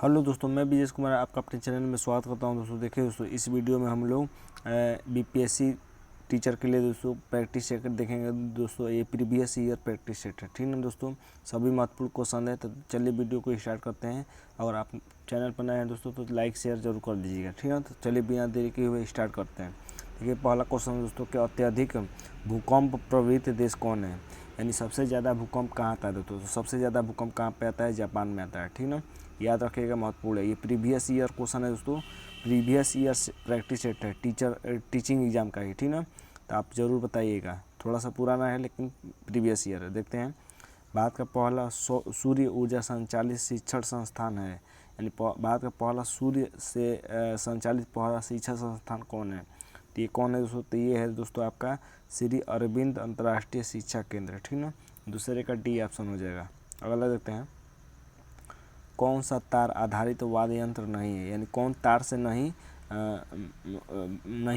Hello दोस्तों, मैं विजेश कुमार आपका अपने चैनल में स्वागत करता हूं। दोस्तों देखिए दोस्तों, इस वीडियो में हम लोग बीपीएससी टीचर के लिए दोस्तों प्रैक्टिस सेट देखेंगे। दोस्तों ये प्रीवियस ईयर प्रैक्टिस सेट है, ठीक है दोस्तों। सभी महत्वपूर्ण क्वेश्चन है, तो चलिए वीडियो को स्टार्ट करते हैं। अगर आप चैनल पर नए हैं दोस्तों तो लाइक शेयर जरूर कर दीजिएगा, ठीक है। तो चलिए बिना देरी किए हुए स्टार्ट करते हैं। देखिए पहला क्वेश्चन दोस्तों, कि अत्यधिक भूकंप प्रवृत्त देश कौन है, यानी सबसे ज़्यादा भूकंप कहाँ आता है दोस्तों। तो सबसे ज़्यादा भूकंप कहाँ पे आता है, जापान में आता है, ठीक ना। याद रखिएगा, महत्वपूर्ण है। ये प्रीवियस ईयर क्वेश्चन है दोस्तों, प्रीवियस ईयर प्रैक्टिस सेट है, टीचिंग एग्जाम का ही, ठीक ना। तो आप ज़रूर बताइएगा, थोड़ा सा पुराना है लेकिन प्रीवियस ईयर है। देखते हैं, भारत का पहला सूर्य ऊर्जा संचालित शिक्षण संस्थान है, यानी भारत का पहला सूर्य से संचालित पहला शिक्षण संस्थान कौन है। तो ये कौन है दोस्तों, तो ये है दोस्तों आपका श्री अरविंद अंतर्राष्ट्रीय शिक्षा केंद्र, ठीक ना। दूसरे का डी ऑप्शन हो जाएगा। अगला देखते हैं, कौन सा तार आधारित वाद्य यंत्र नहीं है, यानी कौन तार से नहीं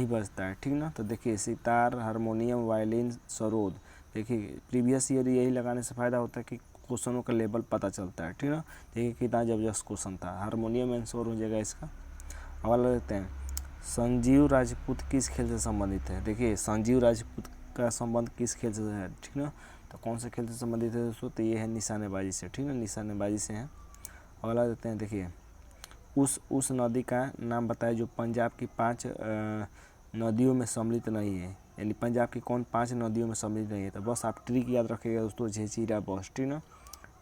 बजता है, ठीक ना। तो देखिए सितार, हारमोनियम, वायलिन, सरोद। देखिए प्रीवियस ईयर यही लगाने से फ़ायदा होता है कि क्वेश्चनों का लेवल पता चलता है, ठीक ना। देखिए कितना जबरदस्त क्वेश्चन था। हारमोनियम आंसर हो जाएगा इसका। अगला देखते हैं, संजीव राजपूत किस खेल से संबंधित है। देखिए संजीव राजपूत का संबंध किस खेल से है, ठीक ना। तो कौन से खेल से संबंधित है दोस्तों, तो ये है निशानेबाजी से, ठीक ना, निशानेबाजी से है। अगला देते हैं, देखिए उस नदी का नाम बताए जो पंजाब की 5 नदियों में सम्मिलित नहीं है, यानी पंजाब की कौन 5 नदियों में सम्मिलित नहीं है। तो बस आप ट्रिक याद रखिएगा दोस्तों, झेचीरा बस, ठीक ना,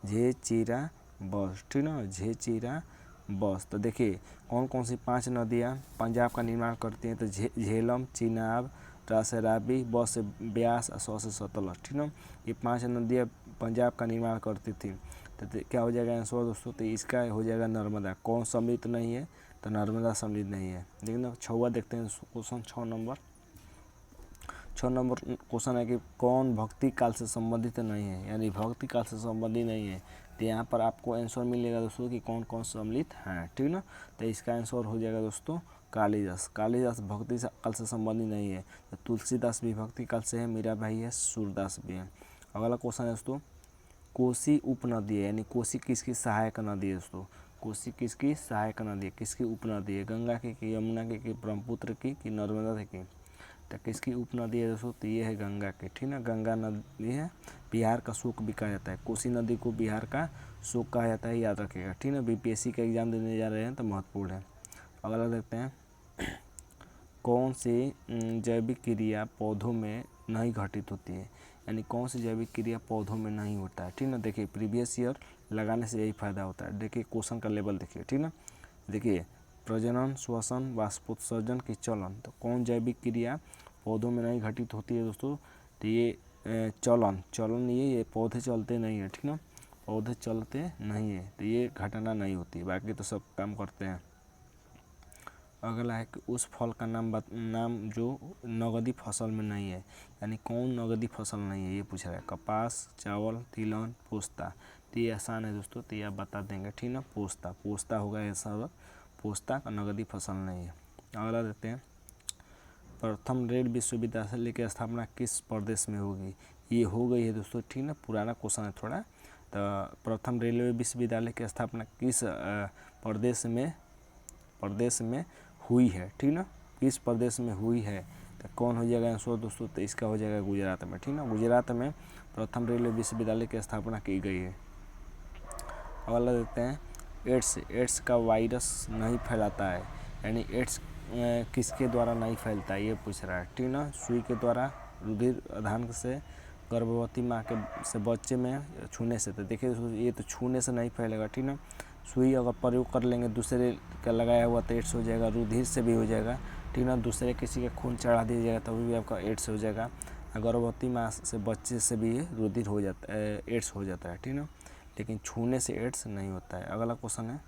झेचीरा बस, ठीक ना, झेचीरा बस। तो देखिए कौन कौन सी 5 नदियाँ पंजाब का निर्माण करती हैं, तो झेलम, चिनाब, रासराबी, ब से ब्यास और स से सतलज, ठीक ना। ये 5 नदियाँ पंजाब का निर्माण करती थी। तो क्या हो जाएगा आंसर दोस्तों, तो इसका हो जाएगा नर्मदा। कौन सम्मिलित नहीं है, तो नर्मदा सम्मिलित नहीं है। लेकिन 6वां देखते हैं क्वेश्चन, 6 नंबर क्वेश्चन है कि कौन भक्ति काल से संबंधित नहीं है, यानी भक्ति काल से संबंधित नहीं है। तो यहाँ पर आपको आंसर मिलेगा दोस्तों कि कौन कौन सम्मिलित हैं, ठीक ना। तो इसका आंसर हो जाएगा दोस्तों कालिदास। कालिदास भक्ति काल से संबंधित नहीं है। तो तुलसीदास भी भक्ति काल से है, मीरा भाई है, सूरदास भी है। अगला क्वेश्चन है दोस्तों, कोसी उपनदी है, यानी कोसी किसकी सहायक नदी है दोस्तों। कोसी किसकी सहायक नदी है, किसकी उपनदी है, गंगा की, कि यमुना की, कि ब्रह्मपुत्र की, कि नर्मदा की। तो किसकी उपनदी है दोस्तों, तो ये है गंगा की, ठीक ना। गंगा नदी है, बिहार का शोक भी कहा जाता है। कोसी नदी को बिहार का शोक कहा जाता है, याद रखिएगा, ठीक ना। बीपीएससी का एग्जाम देने जा रहे हैं तो महत्वपूर्ण है। अगला देखते हैं, कौन सी जैविक क्रिया पौधों में नहीं घटित होती है, यानी कौन सी जैविक क्रिया पौधों में नहीं होता है, ठीक ना। देखिए प्रीवियस ईयर लगाने से यही फायदा होता है। देखिए क्वेश्चन का लेवल देखिए, ठीक ना। देखिए प्रजनन, श्वसन, वाष्पोत्सर्जन की चलन। तो कौन जैविक क्रिया पौधों में नहीं घटित होती है दोस्तों, तो ये चलन ये पौधे चलते नहीं है, ठीक ना, पौधे चलते नहीं है, तो ये घटना नहीं होती, बाकी तो सब काम करते हैं। अगला है कि उस फल का नाम जो नगदी फसल में नहीं है, यानी कौन नगदी फसल नहीं है, ये पूछ रहा है। कपास, चावल, तिलहन, पोस्ता। तो ये आसान है दोस्तों, तो ये आप बता देंगे, ठीक ना। पोस्ता होगा ऐसा, पोस्ता का नगदी फसल नहीं है। अगला देते हैं, प्रथम रेल विश्वविद्यालय की स्थापना किस प्रदेश में होगी। ये हो गई है दोस्तों, ठीक ना, पुराना क्वेश्चन है थोड़ा। तो प्रथम रेलवे विश्वविद्यालय की स्थापना किस प्रदेश में हुई है, ठीक ना, किस प्रदेश में हुई है। तो कौन हो जाएगा आंसर दोस्तों, तो इसका हो जाएगा गुजरात में, ठीक ना। गुजरात में प्रथम रेलवे विश्वविद्यालय की स्थापना की गई है। अगला देखते हैं, एड्स का वायरस नहीं फैलाता है, यानी एड्स किसके द्वारा नहीं फैलता है, ये पूछ रहा है, ठीक ना। सुई के द्वारा, रुधिर आधान से, गर्भवती माँ के से बच्चे में छूने से। तो देखिए ये तो छूने से नहीं फैलेगा, ठीक ना। सुई अगर प्रयोग कर लेंगे दूसरे का लगाया हुआ तो एड्स हो जाएगा। रुधिर से भी हो जाएगा, ठीक ना। दूसरे किसी के खून चढ़ा दीजिएगा तभी भी आपका एड्स हो जाएगा। गर्भवती माँ से बच्चे से भी रुधिर हो जाता है, एड्स हो जाता है, ठीक ना। लेकिन छूने से एड्स नहीं होता है। अगला क्वेश्चन है,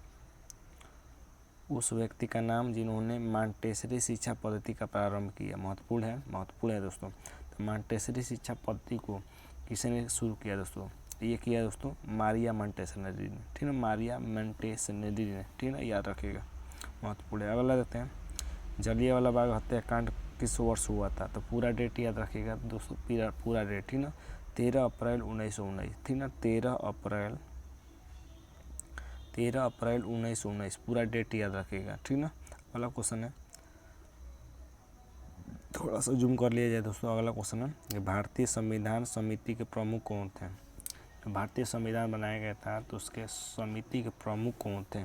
उस व्यक्ति का नाम जिन्होंने मॉन्टेसरी शिक्षा पद्धति का प्रारंभ किया। महत्वपूर्ण है दोस्तों। तो मॉन्टेसरी शिक्षा पद्धति को किसने शुरू किया दोस्तों, ये किया दोस्तों मारिया मॉन्टेसरी ने, ठीक है, मारिया मॉन्टेसरी ने, ठीक है, याद रखिएगा, महत्वपूर्ण है। अगला देखते हैं, जलियांवाला बाग हत्याकांड किस वर्ष हुआ था। तो पूरा डेट याद रखिएगा दोस्तों, पूरा डेट, ठीक ना, 13 अप्रैल 1919, ठीक ना, 13 13 अप्रैल 1919, पूरा डेट याद रखिएगा, ठीक ना। अगला क्वेश्चन है, थोड़ा सा जूम कर लिया जाए दोस्तों। अगला क्वेश्चन है कि भारतीय संविधान समिति के प्रमुख कौन थे। भारतीय संविधान बनाया गया था तो उसके समिति के प्रमुख कौन थे।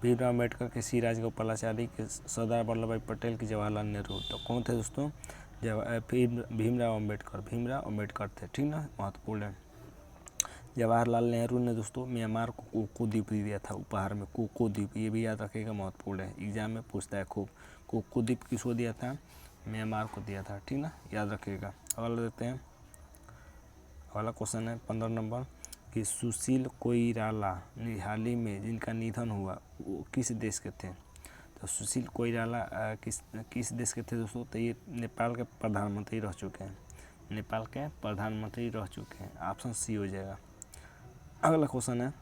भीमराव अम्बेडकर, के सी राजगोपालाचारी, के सरदार वल्लभ भाई पटेल, की जवाहरलाल नेहरू। तो कौन थे दोस्तों, भीमराव अम्बेडकर थे, ठीक ना, महत्वपूर्ण है। जवाहरलाल नेहरू ने दोस्तों म्यांमार को कोको द्वीप दिया था उपहार में, कोको द्वीप, ये भी याद रखिएगा, महत्वपूर्ण है, एग्जाम में पूछता है खूब। कोको द्वीप किसको दिया था, म्यांमार को दिया था, ठीक ना, याद रखिएगा। अगला देते हैं, अगला क्वेश्चन है 15 नंबर कि सुशील कोइराला हाल ही में जिनका निधन हुआ वो किस देश के थे। तो सुशील कोइराला किस देश के थे दोस्तों, तो ये नेपाल के प्रधानमंत्री रह चुके हैं, नेपाल के प्रधानमंत्री रह चुके हैं, ऑप्शन सी हो जाएगा। अगला क्वेश्चन है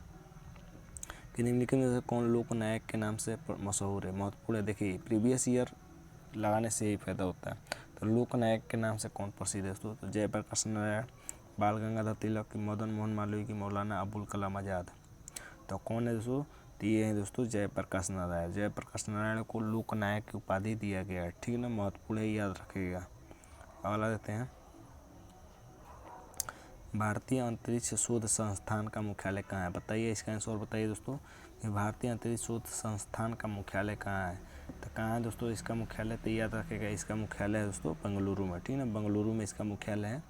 कि निम्नलिखित में से कौन लोक नायक के नाम से मशहूर है, महत्वपूर्ण है। देखिए प्रीवियस ईयर लगाने से ही फायदा होता है। तो लोक नायक के नाम से कौन प्रसिद्ध है दोस्तों, तो जयप्रकाश नारायण, बाल गंगाधर तिलक, मदन मोहन मालवीय, की मौलाना अबुल कलाम आज़ाद। तो कौन है दोस्तों, तो ये है दोस्तों जयप्रकाश नारायण। जयप्रकाश नारायण को लोक नायक की उपाधि दिया गया है, ठीक ना, महत्वपूर्ण है, याद रखिएगा। अगला देते हैं, भारतीय अंतरिक्ष शोध संस्थान का मुख्यालय कहाँ है, बताइए, इसका आंसर बताइए दोस्तों कि भारतीय अंतरिक्ष शोध संस्थान का मुख्यालय कहाँ है। तो कहाँ है दोस्तों इसका मुख्यालय, तो याद रखिएगा, इसका मुख्यालय है दोस्तों बेंगलुरु में, ठीक ना, बेंगलुरु में इसका मुख्यालय है,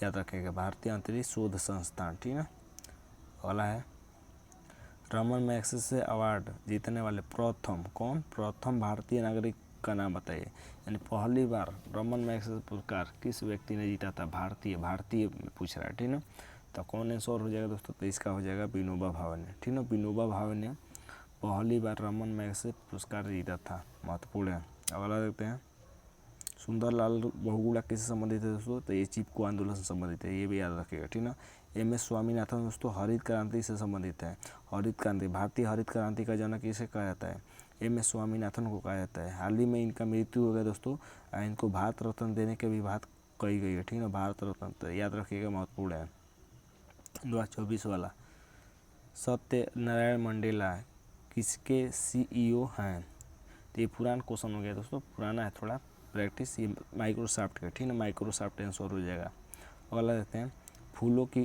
याद रखिएगा, भारतीय अंतरिक्ष शोध संस्थान, ठीक ना। अगला है, रमन मैग्सेसे अवार्ड जीतने वाले प्रथम भारतीय नागरिक का नाम बताइए। यानी पहली बार रमन मैग्सेसे पुरस्कार किस व्यक्ति ने जीता था, भारतीय पूछ रहा है, ठीक ना। तो कौन आंसर हो जाएगा दोस्तों, तो इसका हो जाएगा विनोबा भावे ने, ठीक ना, विनोबा भावे ने पहली बार रमन मैग्सेसे पुरस्कार जीता था, महत्वपूर्ण है। अगला देखते हैं, सुंदरलाल बहुगुणा किससे संबंधित है दोस्तों, तो ये चिपको आंदोलन से संबंधित है, ये भी याद रखिएगा, ठीक ना। एम.एस. स्वामीनाथन दोस्तों हरित क्रांति से संबंधित है, हरित क्रांति, भारतीय हरित क्रांति का जनक इसे कहा जाता है, एम.एस. स्वामीनाथन को कहा जाता है। हाल ही में इनका मृत्यु हो गया दोस्तों, इनको भारत रत्न देने की भी बात कही गई है, ठीक है, भारत रत्न, तो याद रखिएगा, महत्वपूर्ण है। 2024 वाला, सत्यनारायण मंडेला किसके CEO हैं, तो ये पुराना क्वेश्चन हो गया दोस्तों, पुराना है थोड़ा, प्रैक्टिस, ये माइक्रोसॉफ्ट का, ठीक है, माइक्रोसॉफ्ट आंसर हो जाएगा। अगला देखते हैं, फूलों की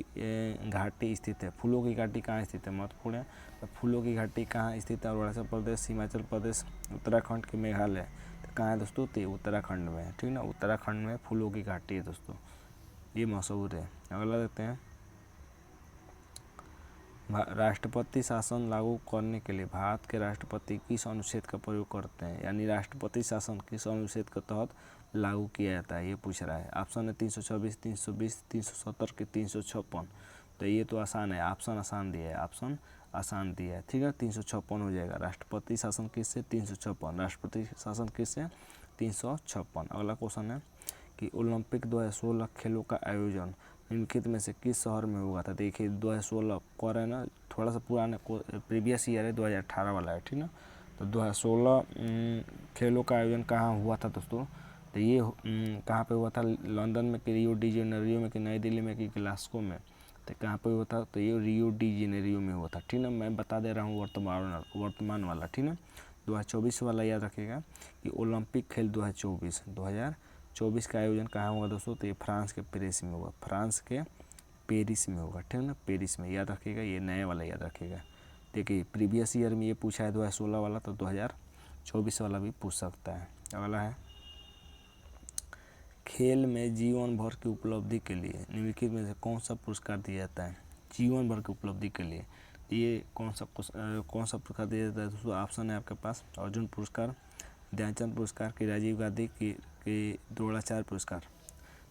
घाटी स्थित है, फूलों की घाटी कहाँ स्थित है, महत्वपूर्ण है। तो फूलों की घाटी कहाँ स्थित है, अरुणाचल प्रदेश, हिमाचल प्रदेश, उत्तराखंड के मेघालय। तो कहाँ है दोस्तों, तो उत्तराखंड में है, ठीक ना, उत्तराखंड में फूलों की घाटी है दोस्तों, ये मशहूर है। अगला देखते हैं, राष्ट्रपति शासन लागू करने के लिए भारत के राष्ट्रपति किस अनुच्छेद का प्रयोग करते हैं, यानी राष्ट्रपति शासन किस अनुच्छेद के तहत लागू किया जाता है, ये पूछ रहा है। ऑप्शन है 326, 320, 370 के 356। तो ये तो आसान है, ऑप्शन आसान दिया है, ऑप्शन आसान दिया है, ठीक है, 356 हो जाएगा। राष्ट्रपति शासन किससे, 356, राष्ट्रपति शासन किससे, 356। अगला क्वेश्चन है कि ओलंपिक 2016 खेलों का आयोजन निम्नलिखित में से किस शहर में हुआ था। देखिए 2016 कह रहे हैं ना, थोड़ा सा पुराना प्रीवियस ईयर है, 2018 वाला है, ठीक ना। तो 2016 खेलों का आयोजन कहाँ हुआ था दोस्तों, तो ये कहाँ पे हुआ था, लंदन में, कि रियो डी जेनेरियो में, कि नई दिल्ली में, कि ग्लासगो में। तो कहाँ पे हुआ था, तो ये रियो डी जेनेरियो में हुआ था, ठीक ना, मैं बता दे रहा हूँ वर्तमान वाला, ठीक ना। 2024 वाला याद रखिएगा कि ओलंपिक खेल 2024 का आयोजन कहाँ होगा दोस्तों, तो ये फ्रांस के पेरिस में होगा, फ्रांस के पेरिस में होगा, ठीक है ना, पेरिस में, याद रखिएगा, ये नए वाला याद रखिएगा। देखिए प्रीवियस ईयर में ये पूछा है 2016 वाला, तो 2024 वाला भी पूछ सकता है। अगला है, खेल में जीवन भर की उपलब्धि के लिए निम्नलिखित में से कौन सा पुरस्कार दिया जाता है, जीवन भर की उपलब्धि के लिए ये कौन सा पुरस्कार दिया जाता है दोस्तों। ऑप्शन है आपके पास, अर्जुन पुरस्कार, ध्यानचंद पुरस्कार, की राजीव गांधी की द्रोणाचार्य पुरस्कार।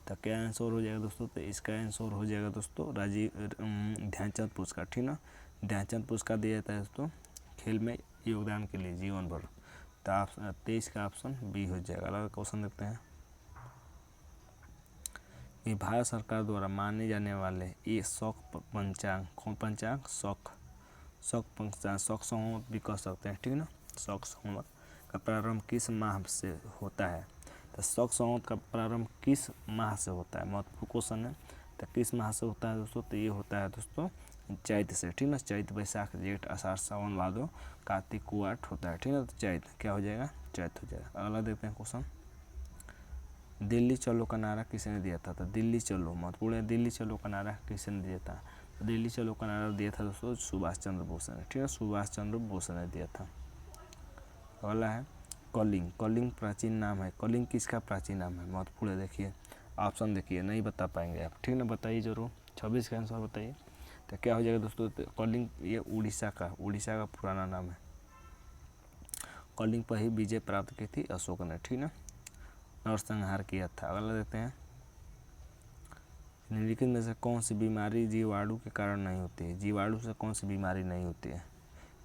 तो क्या आंसर हो जाएगा दोस्तों, तो इसका आंसर हो जाएगा दोस्तों ध्यानचंद पुरस्कार, ठीक ना, ध्यानचंद पुरस्कार दिया जाता है दोस्तों खेल में योगदान के लिए जीवन भर। तो 23 का ऑप्शन बी हो जाएगा। अगला क्वेश्चन देखते हैं कि भारत सरकार द्वारा माने जाने वाले ये शौक पंचांग, कौन पंचांग, शौक पंचांग, शौक संवत भी कह सकते हैं, ठीक है ना, शौक संवत का प्रारंभ किस माह से होता है। तो शौक संवत का प्रारंभ किस माह से होता है, महत्वपूर्ण क्वेश्चन है। तो किस माह से होता है दोस्तों, तो ये होता है दोस्तों चैत से, ठीक ना। चैत बैसाख जेठ आषाढ़ सावन भादो कार्तिक कुआठ होता है, ठीक है। तो चैत क्या हो जाएगा, चैत हो जाएगा। अगला देखते हैं क्वेश्चन, दिल्ली चलो का नारा किसने दिया था। तो दिल्ली चलो महत्वपूर्ण है, दिल्ली चलो का नारा किसने दिया था। तो दिल्ली चलो का नारा दिया था दोस्तों सुभाष चंद्र बोस ने, ठीक है। सुभाष चंद्र बोस ने दिया था। अगला है कलिंग, कलिंग प्राचीन नाम है। कलिंग किसका प्राचीन नाम है, महत्वपूर्ण है। देखिए ऑप्शन देखिए, नहीं बता पाएंगे आप, ठीक ना, बताइए जरूर। 26 का आंसर बताइए। तो क्या हो जाएगा दोस्तों, कलिंग ये उड़ीसा का पुराना नाम है। कलिंग पर ही विजय प्राप्त की थी अशोक ने, ठीक ना, नरसंहार किया था। अगला देखते हैं, निम्नलिखित में से कौन सी बीमारी जीवाणु के कारण नहीं होती है। जीवाणु से कौन सी बीमारी नहीं होती है,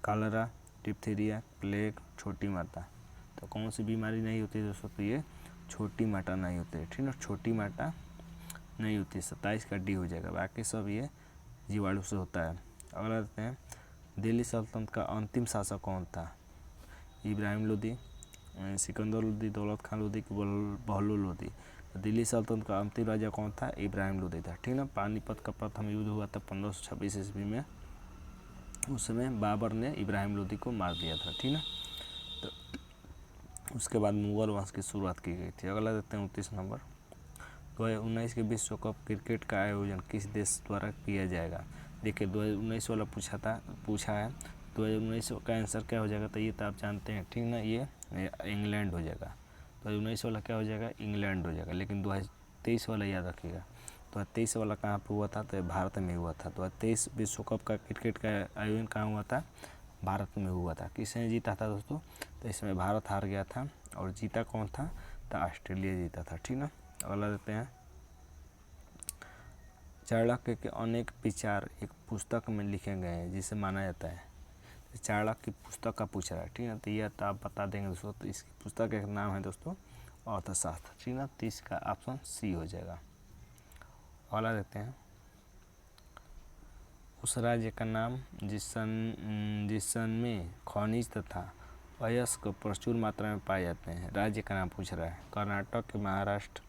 कॉलरा, डिप्थीरिया, प्लेग, छोटी माता। तो कौन सी बीमारी नहीं होती है दोस्तों, तो ये छोटी माता नहीं होती है, ठीक ना, छोटी माता नहीं होती है। 27 का डी हो जाएगा, बाकी सब ये जीवाणु से होता है। अगला देखते हैं, दिल्ली सल्तनत का अंतिम शासक कौन था। इब्राहिम लोदी, सिकंदर लोदी, दौलत खान लोदी, बहलूल लोदी। तो दिल्ली सल्तनत का अंतिम राजा कौन था, इब्राहिम लोदी था, ठीक ना। पानीपत का प्रथम युद्ध हुआ था 1526 ईस्वी में, उस समय बाबर ने इब्राहिम लोदी को मार दिया था, ठीक ना। तो उसके बाद मुगल वंश की शुरुआत की गई थी। अगला देखते हैं 29 नंबर, 2019 के विश्व कप क्रिकेट का आयोजन किस देश द्वारा किया जाएगा। देखिए 2019 वाला पूछा है, 2019 का आंसर क्या हो जाएगा, तो ये तो आप जानते हैं, ठीक ना, ये इंग्लैंड हो जाएगा। 2019 वाला क्या हो जाएगा, इंग्लैंड हो जाएगा। लेकिन 2023 वाला याद रखिएगा, 2023 वाला कहाँ पर हुआ था, तो भारत में हुआ था। 2023 विश्व कप का क्रिकेट का आयोजन कहाँ हुआ था, भारत में हुआ था। किसने जीता था दोस्तों, तो इसमें भारत हार गया था, और जीता कौन था, तो ऑस्ट्रेलिया जीता था, ठीक ना। अगला देते हैं, चाणक्य के अनेक विचार एक पुस्तक में लिखे गए हैं जिसे माना जाता है। चाणक्य की पुस्तक का पूछ रहा है, ठीक है। तो यह तो आप बता देंगे दोस्तों, तो इसकी पुस्तक का नाम है दोस्तों अर्थशास्त्र, ठीक ना। 30 का ऑप्शन सी हो जाएगा। अगला देते हैं, उस राज्य का नाम जिसन में खनिज तथा अयस्क प्रचुर मात्रा में पाए जाते हैं। राज्य का नाम पूछ रहा है, कर्नाटक, महाराष्ट्र,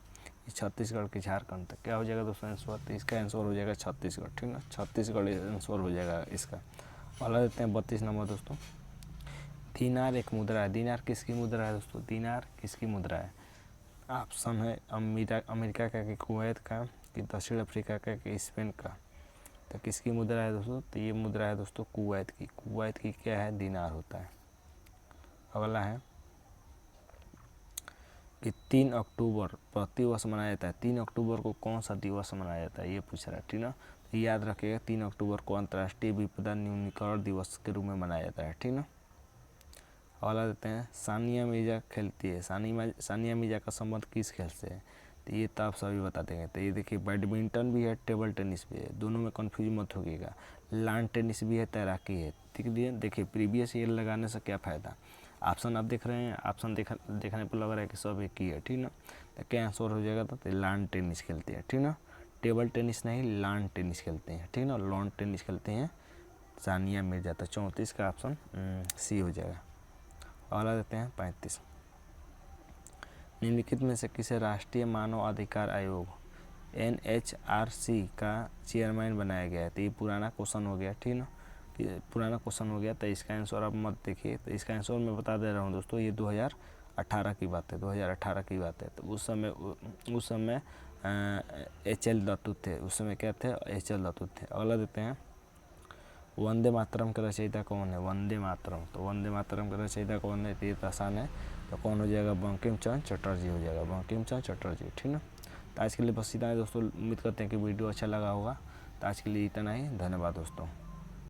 छत्तीसगढ़ की झारखंड। तक क्या हो जाएगा दोस्तों आंसर, तो इसका आंसर हो जाएगा छत्तीसगढ़, ठीक है। छत्तीसगढ़ आंसर हो जाएगा इसका। अगला देते हैं 32 नंबर दोस्तों, दीनार एक मुद्रा है। दीनार किसकी मुद्रा है दोस्तों, दीनार किसकी मुद्रा है। ऑप्शन है अमेरिका का, कि कुवैत का, कि दक्षिण अफ्रीका का, कि स्पेन का। तो किसकी मुद्रा है दोस्तों, तो ये मुद्रा है दोस्तों कुवैत की। कुवैत की क्या है, दीनार होता है। अगला है कि 3 अक्टूबर प्रतिवर्ष मनाया जाता है। 3 अक्टूबर को कौन सा दिवस मनाया जाता है, ये पूछ रहा है, ठीक ना। तो याद रखिएगा 3 अक्टूबर को अंतर्राष्ट्रीय विपदा न्यूनीकरण दिवस के रूप में मनाया जाता है, ठीक ना। अगला देते हैं, सानिया मिर्जा खेलती है। सानिया मिर्जा का संबंध किस खेल से है, तो ये तो आप सभी बता देंगे। तो ये देखिए बैडमिंटन भी है, टेबल टेनिस भी है, दोनों में कन्फ्यूज मत होइएगा। लॉन टेनिस भी है, तैराकी है, ठीक है। देखिए प्रीवियस ईयर लगाने से क्या फ़ायदा, ऑप्शन आप देख रहे हैं, ऑप्शन देखने पर लग रहा है कि सब एक ही है, ठीक ना। तो क्या आंसर हो जाएगा, तो लॉन टेनिस खेलते हैं, ठीक ना। टेबल टेनिस नहीं, लॉन टेनिस खेलते हैं, ठीक ना, लॉन टेनिस खेलते हैं सानिया मिर्जा। तो 34 का ऑप्शन सी हो जाएगा। अगला देते हैं 35, निम्नलिखित में से किसे राष्ट्रीय मानव अधिकार आयोग NHRC का चेयरमैन बनाया गया है। तो ये पुराना क्वेश्चन हो गया, ठीक ना, पुराना क्वेश्चन हो गया। तो इसका आंसर आप मत देखिए, तो इसका आंसर मैं बता दे रहा हूँ दोस्तों, ये 2018 की बात है, 2018 की बात है। तो उस समय HL दत्तू थे, उस समय क्या थे, HL दत्तू थे। अगला देते हैं, वंदे मातरम का रचयिता कौन है, वंदे मातरम। तो वंदे मातरम का रचयिता कौन है, तो ये आसान है, तो कौन हो जाएगा, बंकिम चंद्र चटर्जी हो जाएगा, बंकिम चंद्र चटर्जी, ठीक ना। तो आज के लिए बस इतना है दोस्तों, उम्मीद करते हैं कि वीडियो अच्छा लगा होगा। तो आज के लिए इतना ही, धन्यवाद दोस्तों।